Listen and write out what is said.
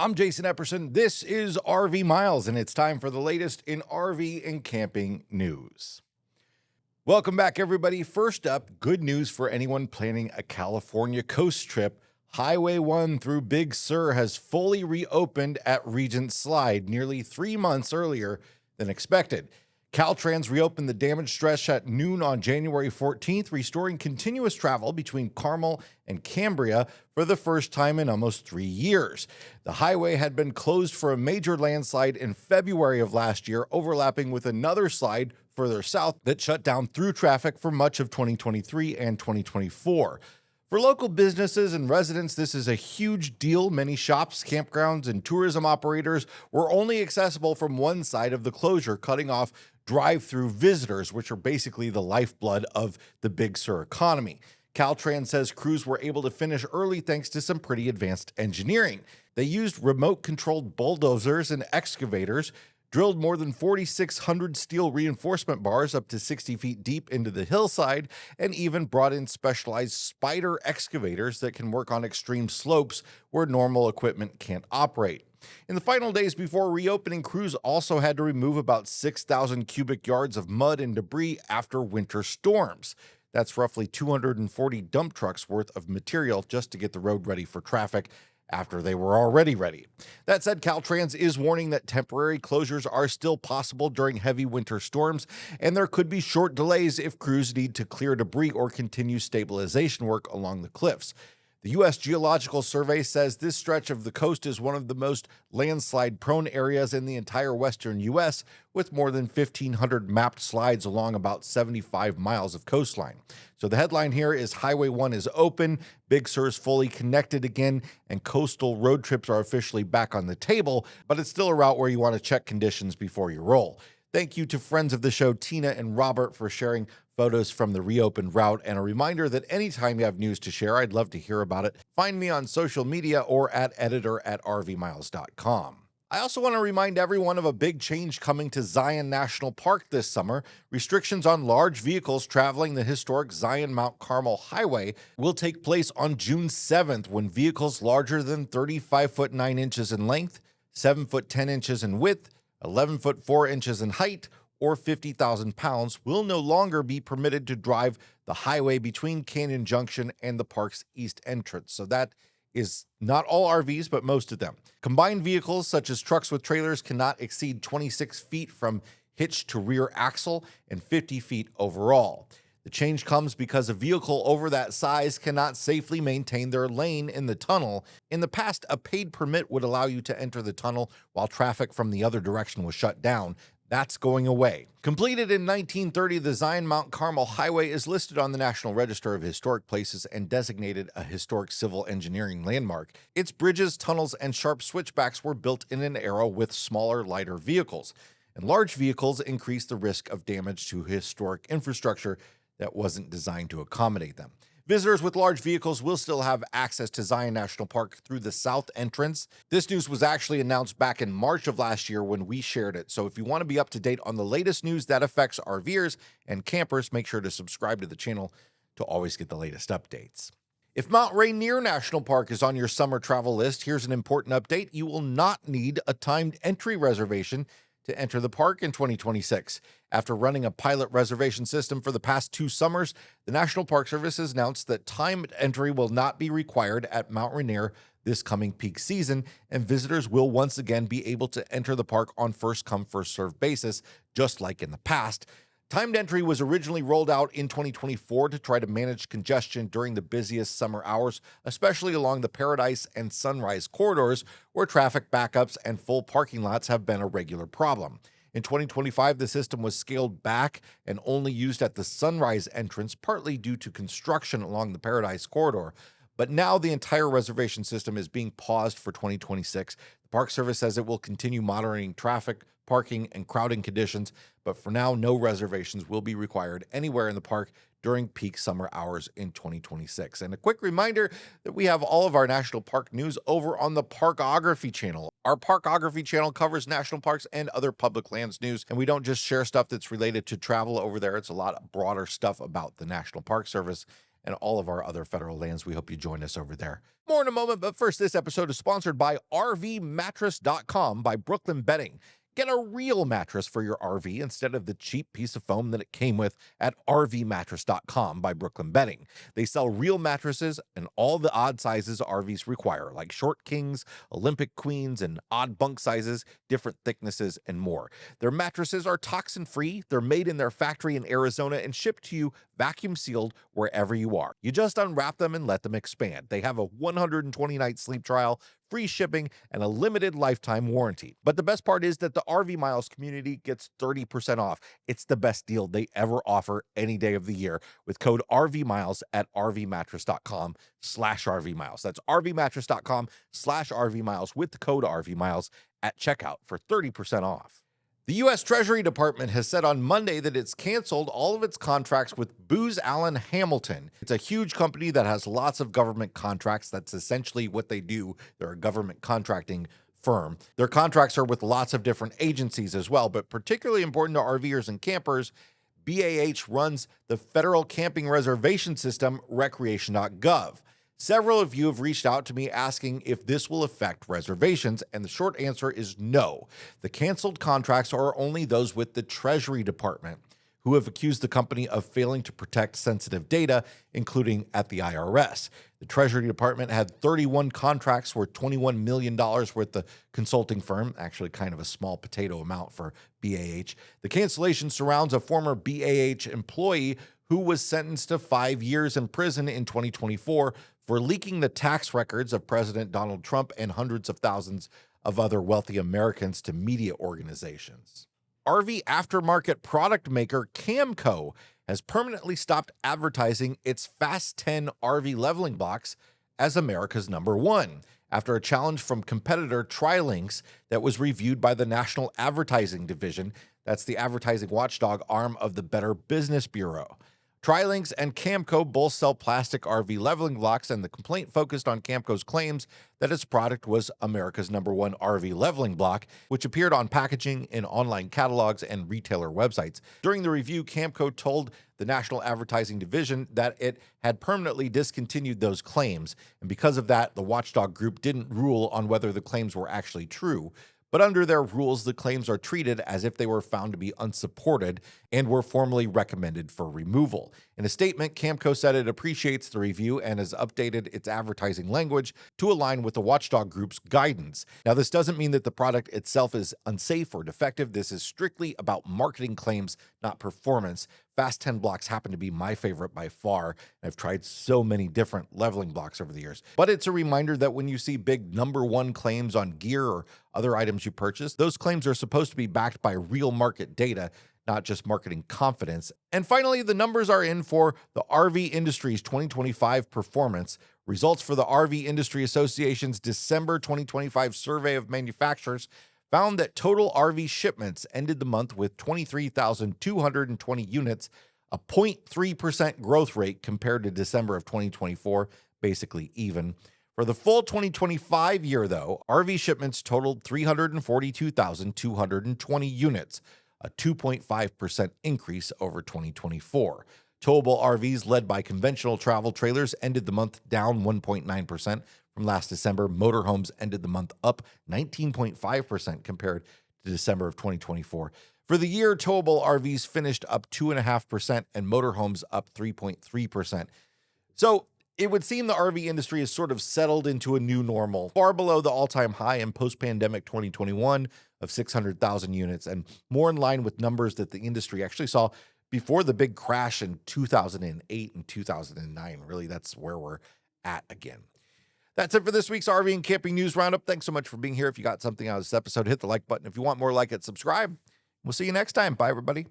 I'm Jason Epperson. This is RV Miles, and it's time for the latest in RV and camping news. Welcome back, everybody. First up, good news for anyone planning a California coast trip. Highway 1 through Big Sur has fully reopened at Regent Slide nearly 3 months earlier than expected. Caltrans reopened the damaged stretch at noon on January 14th, restoring continuous travel between Carmel and Cambria for the first time in almost 3 years. The highway had been closed for a major landslide in February of last year, overlapping with another slide further south that shut down through traffic for much of 2023 and 2024. For local businesses and residents, this is a huge deal. Many shops, campgrounds, and tourism operators were only accessible from one side of the closure, cutting off drive-through visitors, which are basically the lifeblood of the Big Sur economy. Caltrans says crews were able to finish early thanks to some pretty advanced engineering. They used remote-controlled bulldozers and excavators, drilled more than 4,600 steel reinforcement bars up to 60 feet deep into the hillside, and even brought in specialized spider excavators that can work on extreme slopes where normal equipment can't operate. In the final days before reopening, crews also had to remove about 6,000 cubic yards of mud and debris after winter storms. That's roughly 240 dump trucks worth of material just to get the road ready for traffic after they were already ready. That said, Caltrans is warning that temporary closures are still possible during heavy winter storms, and there could be short delays if crews need to clear debris or continue stabilization work along the cliffs. The U.S. Geological Survey says this stretch of the coast is one of the most landslide-prone areas in the entire western U.S., with more than 1,500 mapped slides along about 75 miles of coastline. So the headline here is Highway 1 is open, Big Sur is fully connected again, and coastal road trips are officially back on the table, but it's still a route where you want to check conditions before you roll. Thank you to friends of the show, Tina and Robert, for sharing photos from the reopened route, and a reminder that anytime you have news to share, I'd love to hear about it. Find me on social media or at editor@rvmiles.com. I also want to remind everyone of a big change coming to Zion National Park this summer. Restrictions on large vehicles traveling the historic Zion Mount Carmel Highway will take place on June 7th when vehicles larger than 35 foot 9 inches in length, 7 foot 10 inches in width, 11 foot 4 inches in height, or 50,000 pounds will no longer be permitted to drive the highway between Canyon Junction and the park's east entrance. So that is not all RVs, but most of them. Combined vehicles such as trucks with trailers cannot exceed 26 feet from hitch to rear axle and 50 feet overall. The change comes because a vehicle over that size cannot safely maintain their lane in the tunnel. In the past, a paid permit would allow you to enter the tunnel while traffic from the other direction was shut down. That's going away. Completed in 1930, the Zion Mount Carmel Highway is listed on the National Register of Historic Places and designated a historic civil engineering landmark. Its bridges, tunnels, and sharp switchbacks were built in an era with smaller, lighter vehicles. And large vehicles increase the risk of damage to historic infrastructure that wasn't designed to accommodate them. Visitors with large vehicles will still have access to Zion National Park through the south entrance. This news was actually announced back in March of last year when we shared it. So if you want to be up to date on the latest news that affects RVers and campers, make sure to subscribe to the channel to always get the latest updates. If Mount Rainier National Park is on your summer travel list, here's an important update. You will not need a timed entry reservation to enter the park in 2026. After running a pilot reservation system for the past 2 summers, the National Park Service has announced that timed entry will not be required at Mount Rainier this coming peak season, and visitors will once again be able to enter the park on first-come, first-served basis, just like in the past. Timed entry was originally rolled out in 2024 to try to manage congestion during the busiest summer hours, especially along the Paradise and Sunrise corridors, where traffic backups and full parking lots have been a regular problem. In 2025, the system was scaled back and only used at the Sunrise entrance, partly due to construction along the Paradise corridor. But now the entire reservation system is being paused for 2026. The Park Service says it will continue monitoring traffic, parking, and crowding conditions, but for now, no reservations will be required anywhere in the park during peak summer hours in 2026. And a quick reminder that we have all of our national park news over on the Parkography channel. Our Parkography channel covers national parks and other public lands news, and we don't just share stuff that's related to travel over there. It's a lot of broader stuff about the National Park Service and all of our other federal lands. We hope you join us over there. More in a moment, but first, this episode is sponsored by RVmattress.com by Brooklyn Bedding. Get a real mattress for your RV instead of the cheap piece of foam that it came with at RVmattress.com by Brooklyn Bedding. They sell real mattresses and all the odd sizes RVs require, like short kings, Olympic queens, and odd bunk sizes, different thicknesses, and more. Their mattresses are toxin-free, they're made in their factory in Arizona and shipped to you vacuum sealed wherever you are. You just unwrap them and let them expand. They have a 120-night sleep trial, free shipping, and a limited lifetime warranty. But the best part is that the RV Miles community gets 30% off. It's the best deal they ever offer any day of the year with code RVMiles at rvmattress.com/RVMiles. That's rvmattress.com/RVMiles with the code RVMiles at checkout for 30% off. The U.S. Treasury Department has said on Monday that it's canceled all of its contracts with Booz Allen Hamilton. It's a huge company that has lots of government contracts. That's essentially what they do. They're a government contracting firm. Their contracts are with lots of different agencies as well, but particularly important to RVers and campers, BAH runs the federal camping reservation system, recreation.gov. Several of you have reached out to me asking if this will affect reservations, and the short answer is no. The canceled contracts are only those with the Treasury Department, who have accused the company of failing to protect sensitive data, including at the IRS. The Treasury Department had 31 contracts worth $21 million with the consulting firm, actually kind of a small potato amount for BAH. The cancellation surrounds a former BAH employee who was sentenced to 5 years in prison in 2024 for leaking the tax records of President Donald Trump and hundreds of thousands of other wealthy Americans to media organizations. RV aftermarket product maker Camco has permanently stopped advertising its Fast 10 RV leveling blocks as America's #1 after a challenge from competitor TriLinks that was reviewed by the National Advertising Division. That's the advertising watchdog arm of the Better Business Bureau. TriLinks and Camco both sell plastic RV leveling blocks, and the complaint focused on Camco's claims that its product was America's #1 RV leveling block, which appeared on packaging, in online catalogs, and retailer websites. During the review, Camco told the National Advertising Division that it had permanently discontinued those claims, and because of that, the watchdog group didn't rule on whether the claims were actually true. But under their rules, the claims are treated as if they were found to be unsupported and were formally recommended for removal. In a statement, Camco said it appreciates the review and has updated its advertising language to align with the watchdog group's guidance. Now, this doesn't mean that the product itself is unsafe or defective. This is strictly about marketing claims, not performance. Fast 10 blocks happen to be my favorite by far. I've tried so many different leveling blocks over the years. But it's a reminder that when you see big #1 claims on gear or other items you purchase, those claims are supposed to be backed by real market data, not just marketing confidence. And finally, the numbers are in for the RV industry's 2025 performance. Results for the RV Industry Association's December 2025 survey of manufacturers found that total RV shipments ended the month with 23,220 units, a 0.3% growth rate compared to December of 2024, basically even. For the full 2025 year, though, RV shipments totaled 342,220 units, a 2.5% increase over 2024. Towable RVs led by conventional travel trailers ended the month down 1.9% from last December. Motorhomes ended the month up 19.5% compared to December of 2024. For the year, towable RVs finished up 2.5% and motorhomes up 3.3%. So it would seem the RV industry has sort of settled into a new normal, far below the all-time high in post-pandemic 2021 of 600,000 units, and more in line with numbers that the industry actually saw before the big crash in 2008 and 2009. Really, that's where we're at again. That's it for this week's RV and Camping News Roundup. Thanks so much for being here. If you got something out of this episode, hit the like button. If you want more like it, subscribe. We'll see you next time. Bye, everybody.